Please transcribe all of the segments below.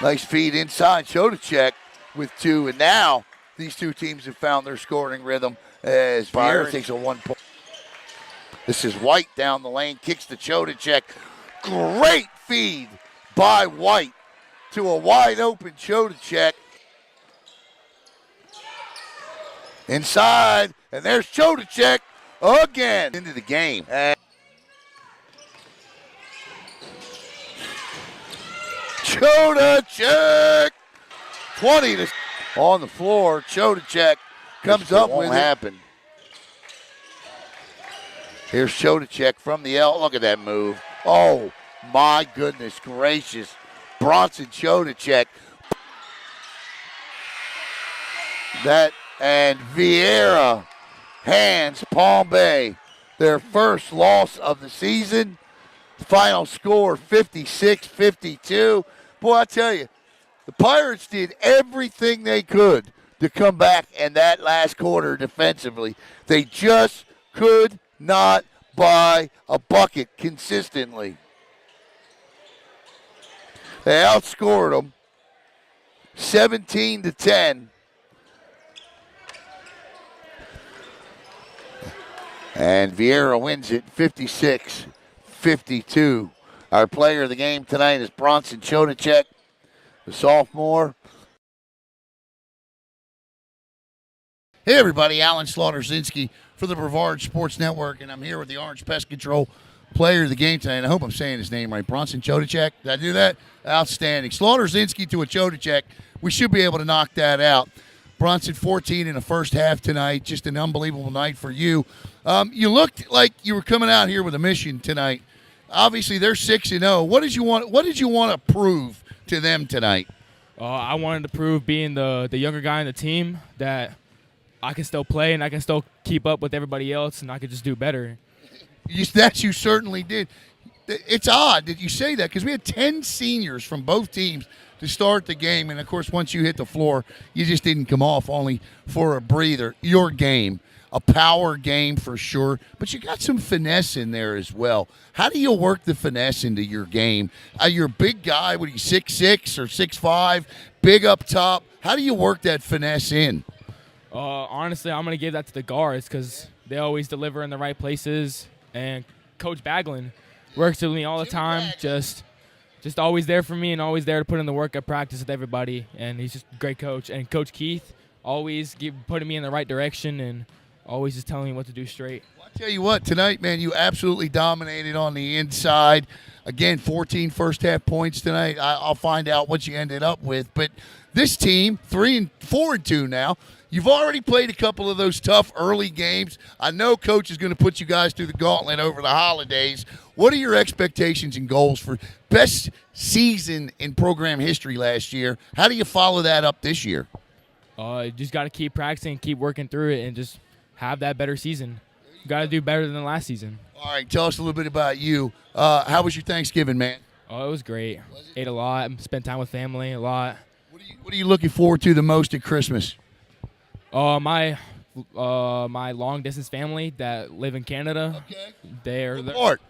Nice feed inside. Chodachek with 2, and now these two teams have found their scoring rhythm as Viera takes a 1 point. This is White down the lane, kicks to Chodachek. Great feed by White to a wide open Chodachek. Inside, and there's Chodachek again into the game. Chodachek, 20 to on the floor. Chodachek comes up with it. Here's Chodachek from the L. Look at that move. Oh, my goodness gracious. Bronson Chodachek. That and Viera hands Palm Bay their first loss of the season. Final score 56-52. Boy, I tell you, the Pirates did everything they could to come back in that last quarter defensively. They just could not buy a bucket consistently. They outscored them 17-10. And Viera wins it 56-52. Our player of the game tonight is Bronson Chodachek, the sophomore. Hey everybody, Alan Slaughter-Zinski for the Brevard Sports Network, and I'm here with the Orange Pest Control Player of the game tonight. I hope I'm saying his name right. Bronson Chodachek. Did I do that? Outstanding. Slaughter-Zinski to a Chodachek. We should be able to knock that out. Bronson 14 in the first half tonight. Just an unbelievable night for you. You looked like you were coming out here with a mission tonight. Obviously, they're 6-0. What did you want to prove to them tonight? I wanted to prove, being the younger guy in the team, that I can still play and I can still keep up with everybody else, and I could just do better. That you certainly did. It's odd that you say that because we had 10 seniors from both teams to start the game, and of course, once you hit the floor, you just didn't come off, only for a breather. Your game, a power game for sure, but you got some finesse in there as well. How do you work the finesse into your game? You're a big guy. What are you, 6'6" or 6'5", big up top? How do you work that finesse in? Honestly, I'm going to give that to the guards because they always deliver in the right places, and Coach Baglin works with me all the time, just always there for me and always there to put in the work at practice with everybody, and he's just a great coach. And Coach Keith always putting me in the right direction and always just telling me what to do straight. Well, I tell you what, tonight, man, you absolutely dominated on the inside. Again, 14 first-half points tonight. I'll find out what you ended up with. But this team, 4-2 now, you've already played a couple of those tough early games. I know Coach is going to put you guys through the gauntlet over the holidays. What are your expectations and goals for best season in program history last year? How do you follow that up this year? You just got to keep practicing, keep working through it, and just have that better season. You got to do better than last season. All right, tell us a little bit about you. How was your Thanksgiving, man? Oh, it was great. Ate a lot, spent time with family a lot. What are you looking forward to the most at Christmas? My long distance family that live in Canada. Okay. They're part?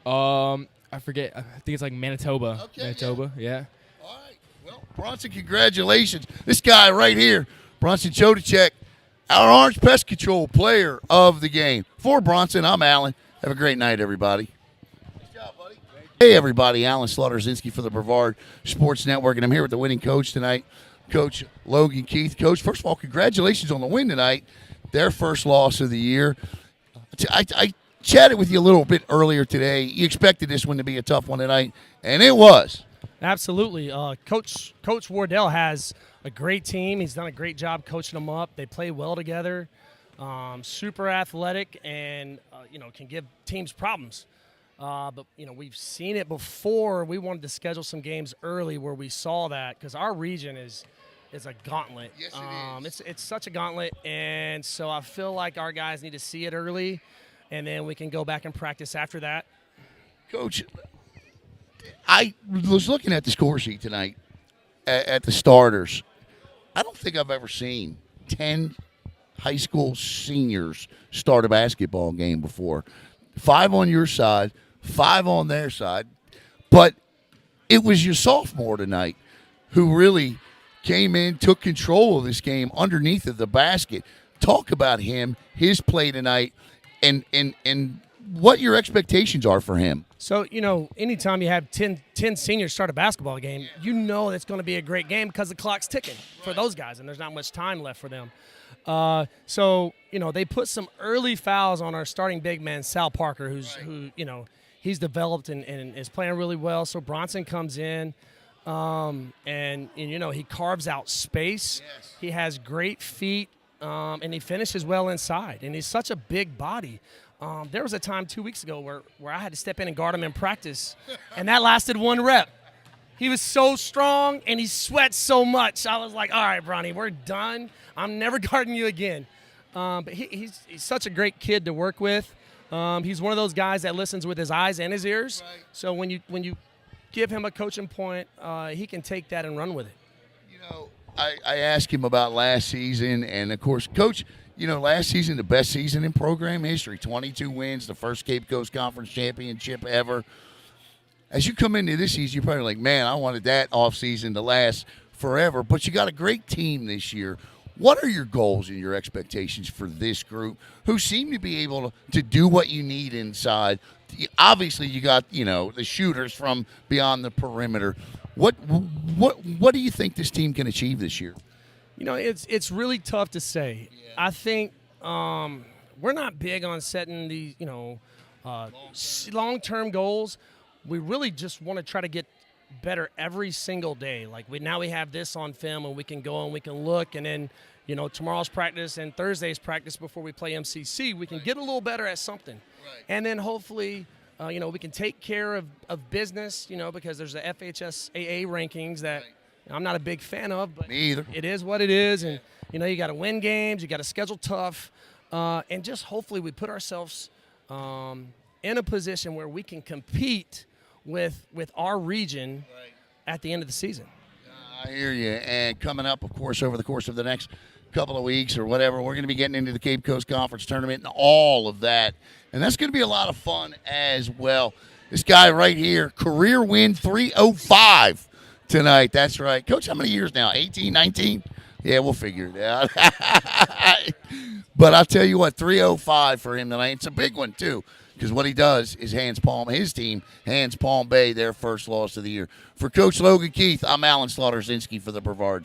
I forget. I think it's like Manitoba. Okay, Manitoba, yeah. All right. Well, Bronson, congratulations. This guy right here, Bronson Chodachek, our Orange Pest Control Player of the game. For Bronson, I'm Alan. Have a great night, everybody. Nice job, buddy. Hey, everybody. Alan Slaughter-Zinski for the Brevard Sports Network, and I'm here with the winning coach tonight, Coach Logan Keith. Coach, first of all, congratulations on the win tonight. Their first loss of the year. I chatted with you a little bit earlier today. You expected this one to be a tough one tonight, and it was. Absolutely. Coach Wardell has a great team. He's done a great job coaching them up. They play well together, super athletic, and can give teams problems. But we've seen it before. We wanted to schedule some games early where we saw that, because our region is a gauntlet. Yes, it is. It's such a gauntlet, and so I feel like our guys need to see it early, and then we can go back and practice after that. Coach, I was looking at the score sheet tonight at the starters. I don't think I've ever seen 10 high school seniors start a basketball game before. 5 on your side, 5 on their side. But it was your sophomore tonight who really came in, took control of this game underneath of the basket. Talk about him, his play tonight, and what your expectations are for him. So, anytime you have 10 seniors start a basketball game, it's going to be a great game because the clock's ticking for those guys, and there's not much time left for them. They put some early fouls on our starting big man, Sal Parker, he's developed and is playing really well. So Bronson comes in, and he carves out space. Yes. He has great feet, and he finishes well inside, and he's such a big body. There was a time 2 weeks ago where I had to step in and guard him in practice, and that lasted 1 rep. He was so strong, and he sweats so much. I was like, all right, Bronny, we're done. I'm never guarding you again. But he's such a great kid to work with. He's one of those guys that listens with his eyes and his ears. Right. So when you give him a coaching point, he can take that and run with it. I asked him about last season, and, of course, Coach, last season, the best season in program history, 22 wins, the first Cape Coast Conference championship ever. As you come into this season, you're probably like, man, I wanted that offseason to last forever. But you got a great team this year. What are your goals and your expectations for this group who seem to be able to do what you need inside? Obviously, you got, the shooters from beyond the perimeter. What do you think this team can achieve this year? It's really tough to say. Yeah. I think we're not big on setting these, long-term goals. We really just want to try to get better every single day. Like we have this on film, and we can go and we can look, and then tomorrow's practice and Thursday's practice before we play MCC, we can get a little better at something. Right. And then hopefully we can take care of business, because there's the FHSAA rankings that I'm not a big fan of, but me either. It is what it is. And you got to win games, you got to schedule tough, and just hopefully we put ourselves in a position where we can compete with our region at the end of the season. I hear you. And coming up, of course, over the course of the next couple of weeks or whatever, we're going to be getting into the Cape Coast Conference tournament and all of that. And that's going to be a lot of fun as well. This guy right here, career win 305 tonight. That's right. Coach, how many years now? 18, 19? Yeah, we'll figure it out. But I'll tell you what, 305 for him tonight. It's a big one, too. Because what he does is his team hands Palm Bay their first loss of the year. For Coach Logan Keith, I'm Alan Slaughter-Zinski for the Brevard